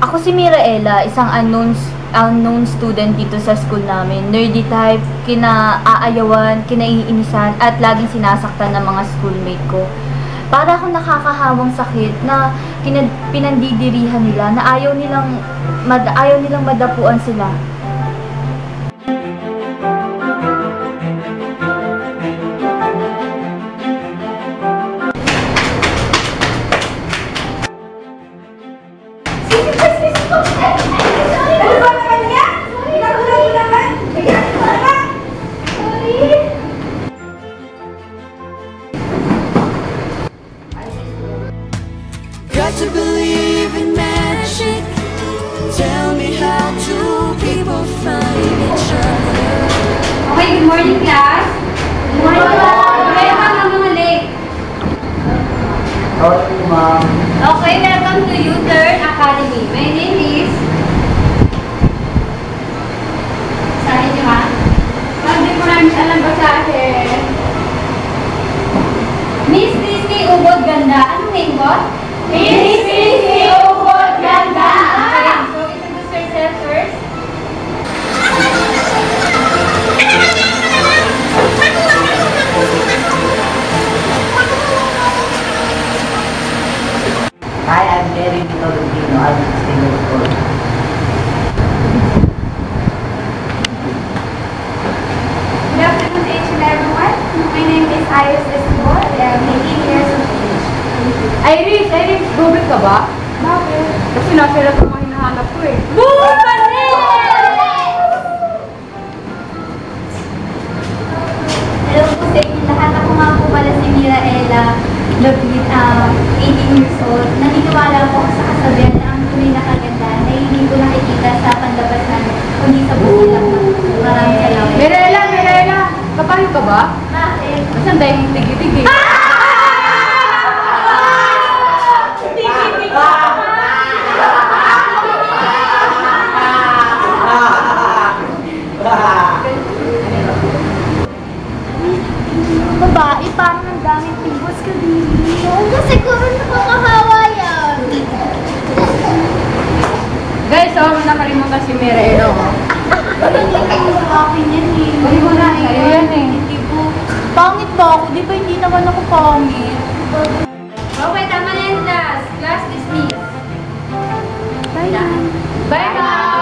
Ako si Miraela, isang unknown student dito sa school namin. Nerdy type, kinaayawan, kinaiinisan, at laging sinasaktan ng mga schoolmate ko. Para akong nakakahawang sakit na pinandidirihan nila na ayaw nilang madapuan sila. Got to believe in magic. Tell me how do people find each other? Okay, good morning class. Good morning. Welcome ng mga late. Sorry, ma'am. Okay, welcome to U-Turn Academy. My name is... Sabi niyo ha? Hindi ko namin alam ba sa akin? Miss Disney Ubod Ganda. Anong name ko? Miss Disney Ubod Ganda. Okay, so introduce yourself first. Hi, I'm Jerry Tolentino. I'm 16 years old. Good afternoon to each and everyone. My name is Iris Escobar. I am 18 years of age. Iris, Google ka ba? Bakit? Kasi nasa lahat ang mga hinahanap ko eh. Hello po sa inyo lahat. Ako nga po pala si Miraela, 18 years old. Naniniwala po ako sa kasabihan na ang tunay na kagandahan ay hindi ko nakikita sa panlabasan, kundi sa buhay lang. Maraming salamat. Mirela, kapayo ka ba? Bakit? Saan tayo yung tigi-tigi? Babae, parang ang daming pimples ka dito. Siguro nakakahawa yan. Guys, nakalimutan si Mirela. Hindi ko akin yan eh. Hindi mo na, sa'yo yan eh. Hindi po. Pangit ba ako? Di ba hindi naman ako pangit? Okay, tama na yan class. Class dismissed. Bye. Bye-bye!